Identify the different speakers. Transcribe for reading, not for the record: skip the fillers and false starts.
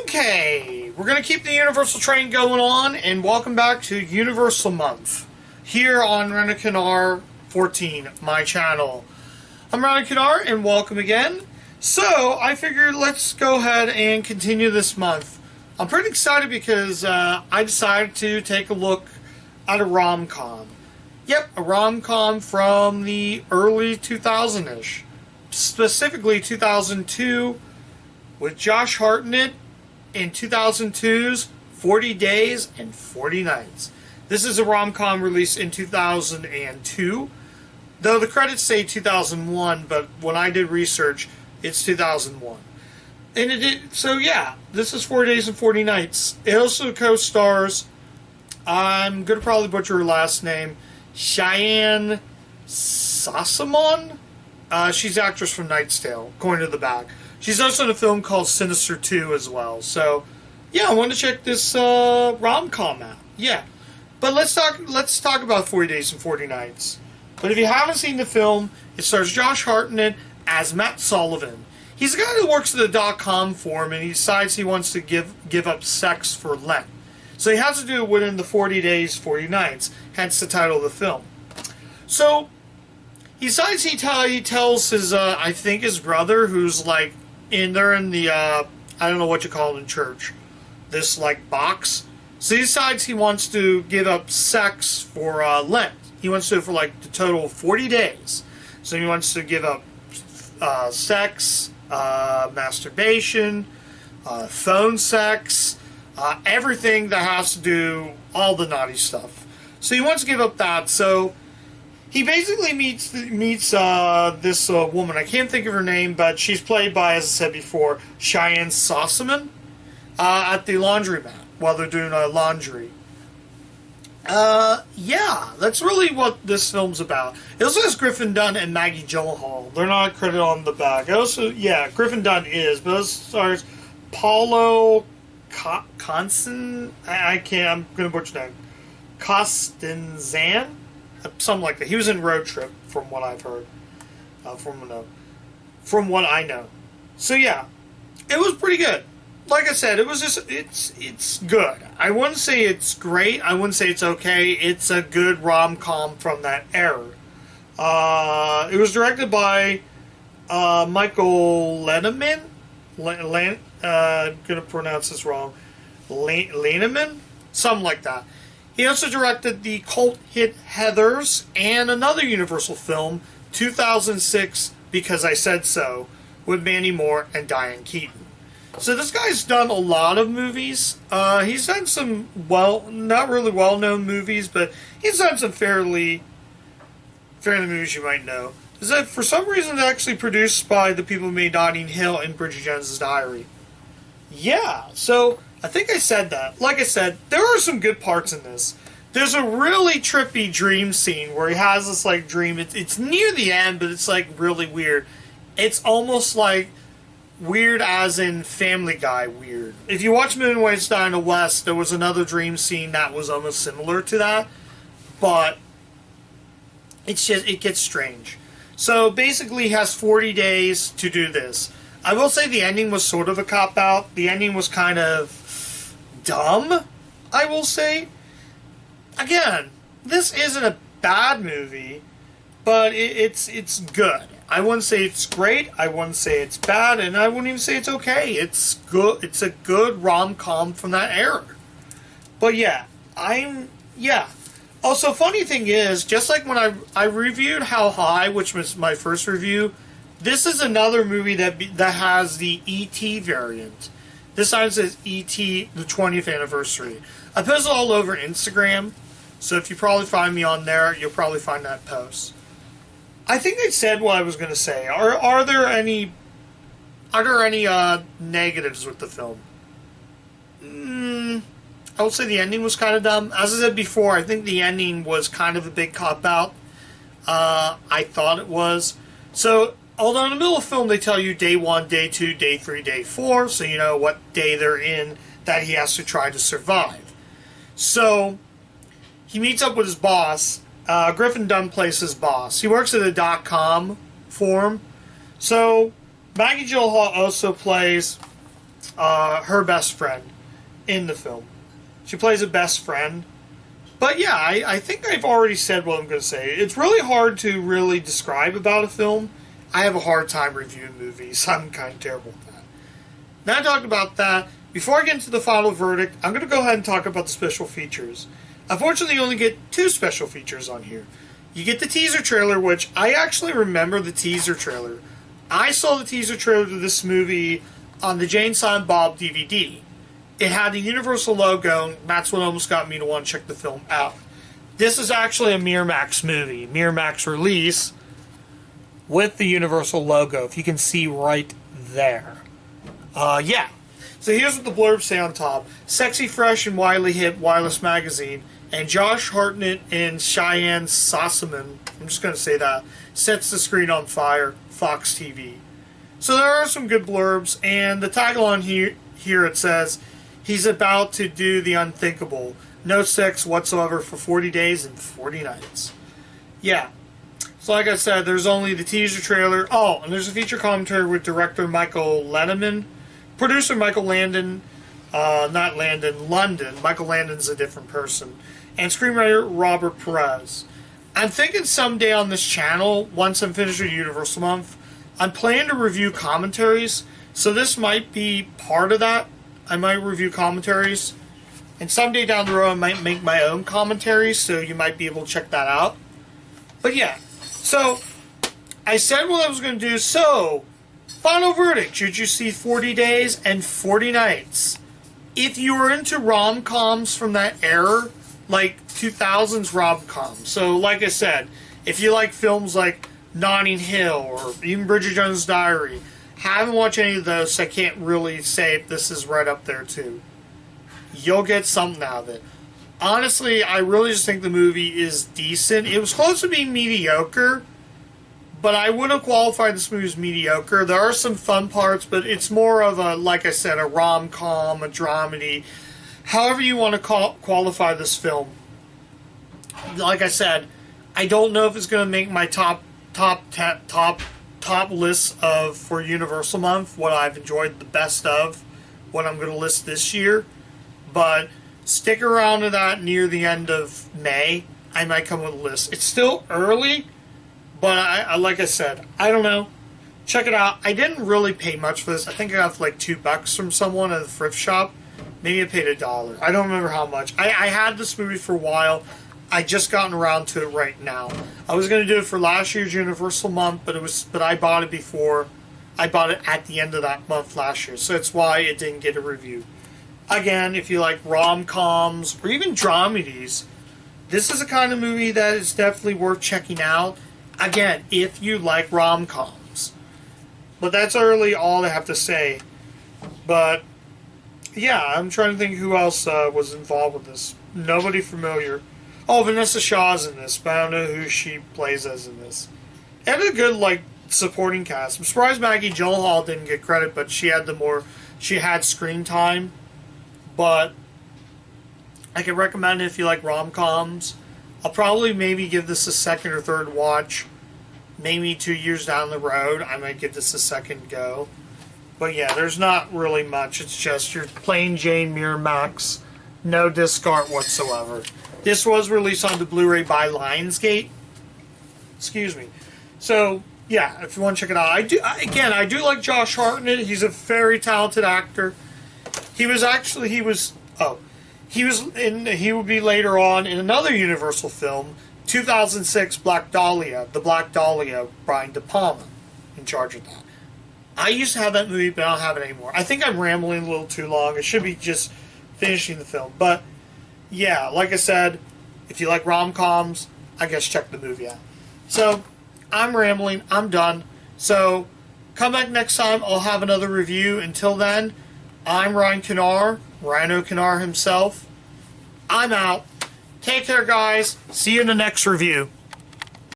Speaker 1: Okay, we're going to keep the Universal train going on, and welcome back to Universal Month, here on Renikanar 14, my channel. I'm Renikanar, and welcome again. So, I figured let's go ahead and continue this month. I'm pretty excited because I decided to take a look at a rom-com. Yep, a rom-com from the early 2000-ish, specifically 2002, with Josh Hartnett in 2002's 40 Days and 40 Nights. This is a rom-com released in 2002, though the credits say 2001, but when I did research, it's 2001. And so yeah, this is 40 Days and 40 Nights. It also co-stars, I'm going to probably butcher her last name, Cheyenne Sossamon? She's the actress from Knight's Tale, going to the back. She's also in a film called Sinister 2 as well. So, yeah, I wanted to check this rom-com out. Yeah. But let's talk about 40 Days and 40 Nights. But if you haven't seen the film, it stars Josh Hartnett as Matt Sullivan. He's a guy who works at the .com forum, and he decides he wants to give up sex for Lent. So he has to do it within the 40 days, 40 nights, hence the title of the film. So, he decides he tells his, I think his brother, who's like, they're in the, I don't know what you call it in church, this like box. So he decides he wants to give up sex for Lent. He wants to do it for like the total of 40 days. So he wants to give up sex, masturbation, phone sex, everything that has to do, all the naughty stuff. So he wants to give up that. So he basically meets this woman. I can't think of her name, but she's played by, as I said before, Cheyenne Sossamon at the laundromat while they're doing laundry. Yeah, that's really what this film's about. It also has Griffin Dunne and Maggie Gyllenhaal. They're not credited on the back. Griffin Dunne is, but it stars Paulo Constantine. I'm going to butcher that. Costanzan? Something like that. He was in Road Trip, from what I've heard. From what I know. So yeah, it was pretty good. Like I said, it was just, it's good. I wouldn't say it's great. I wouldn't say it's okay. It's a good rom-com from that era. It was directed by Michael Lehneman. I'm going to pronounce this wrong. Lehneman? Something like that. He also directed the cult hit Heathers and another Universal film, 2006, Because I Said So, with Mandy Moore and Diane Keaton. So this guy's done a lot of movies. He's done some, not really well-known movies, but he's done some fairly movies you might know. Is that for some reason actually produced by the people who made Notting Hill and Bridget Jones's Diary. Yeah, so I think I said that. Like I said, there are some good parts in this. There's a really trippy dream scene where he has this like dream. It's near the end, but it's like really weird. It's almost like weird as in Family Guy weird. If you watch Moonway's Die in the West, there was another dream scene that was almost similar to that, but it gets strange. So basically he has 40 days to do this. I will say the ending was sort of a cop-out. The ending was kind of dumb, I will say. Again, this isn't a bad movie, but it's good. I wouldn't say it's great, I wouldn't say it's bad, and I wouldn't even say it's okay. It's good. It's a good rom-com from that era. But yeah, Also, funny thing is, just like when I reviewed How High, which was my first review, this is another movie that has the E.T. variant. This time says E.T. the 20th anniversary. I post it all over Instagram, so if you probably find me on there, you'll probably find that post. I think I said what I was going to say. Are there any negatives with the film? I would say the ending was kind of dumb. As I said before, I think the ending was kind of a big cop-out. I thought it was. So, although in the middle of the film they tell you day 1, day 2, day 3, day 4, so you know what day they're in that he has to try to survive. So, he meets up with his boss. Griffin Dunne plays his boss. He works at a .com forum. So, Maggie Gyllenhaal also plays her best friend in the film. She plays a best friend. But yeah, I think I've already said what I'm going to say. It's really hard to really describe about a film. I have a hard time reviewing movies. I'm kind of terrible at that. Now I talked about that. Before I get into the final verdict, I'm going to go ahead and talk about the special features. Unfortunately, you only get 2 special features on here. You get the teaser trailer, which I actually remember the teaser trailer. I saw the teaser trailer to this movie on the Jane Silent Bob DVD. It had the Universal logo, and that's what almost got me to want to check the film out. This is actually a Miramax movie, Miramax release, with the Universal logo, if you can see right there. Yeah. So here's what the blurbs say on top. Sexy, fresh, and widely hip wireless magazine, and Josh Hartnett and Cheyenne Sossamon, I'm just going to say that, sets the screen on fire, Fox TV. So there are some good blurbs, and the tagline here it says, he's about to do the unthinkable. No sex whatsoever for 40 days and 40 nights. Yeah. So like I said, there's only the teaser trailer. Oh, and there's a feature commentary with director Michael Lenneman, producer Michael Landon, London. Michael Landon's a different person. And screenwriter Robert Perez. I'm thinking someday on this channel, once I'm finished with Universal Month, I'm planning to review commentaries. So this might be part of that. I might review commentaries. And someday down the road, I might make my own commentaries, so you might be able to check that out. But yeah, so I said what I was going to do. So, final verdict. Should you see 40 Days and 40 Nights? If you are into rom-coms from that era, like 2000s rom-coms. So, like I said, if you like films like Notting Hill or even Bridget Jones's Diary, haven't watched any of those, so I can't really say if this is right up there too. You'll get something out of it. Honestly, I really just think the movie is decent. It was close to being mediocre, but I wouldn't qualify this movie as mediocre. There are some fun parts, but it's more of a, like I said, a rom-com, a dramedy, however you want to qualify this film. Like I said, I don't know if it's going to make my top list of for Universal Month, what I've enjoyed the best of, what I'm going to list this year. But stick around to that near the end of May. I might come with a list. It's still early, but I like I said, I don't know. Check it out. I didn't really pay much for this. I think I got like $2 from someone at the thrift shop. Maybe I paid $1. I don't remember how much. I had this movie for a while. I just gotten around to it right now. I was going to do it for last year's Universal Month, but I bought it before. I bought it at the end of that month last year, so that's why it didn't get a review. Again, if you like rom-coms or even dramedies, this is a kind of movie that is definitely worth checking out. Again, if you like rom-coms. But that's really all I have to say. But, yeah, I'm trying to think who else was involved with this. Nobody familiar. Oh, Vanessa Shaw's in this, but I don't know who she plays as in this. It had a good, supporting cast. I'm surprised Maggie Gyllenhaal didn't get credit, but she had screen time. But I can recommend it if you like rom-coms. I'll probably maybe give this a second or third watch. Maybe 2 years down the road, I might give this a second go. But yeah, there's not really much. It's just your plain Jane Miramax, no disc art whatsoever. This was released on the Blu-ray by Lionsgate. Excuse me. So yeah, if you want to check it out, I do like Josh Hartnett. He's a very talented actor. He would be later on in another Universal film, 2006 Black Dahlia, The Black Dahlia, Brian De Palma, in charge of that. I used to have that movie, but I don't have it anymore. I think I'm rambling a little too long. I should be just finishing the film. But, yeah, like I said, if you like rom-coms, I guess check the movie out. So, I'm rambling. I'm done. So, come back next time. I'll have another review. Until then, I'm Ryan Kinar, Rhino Kinar himself. I'm out. Take care, guys. See you in the next review.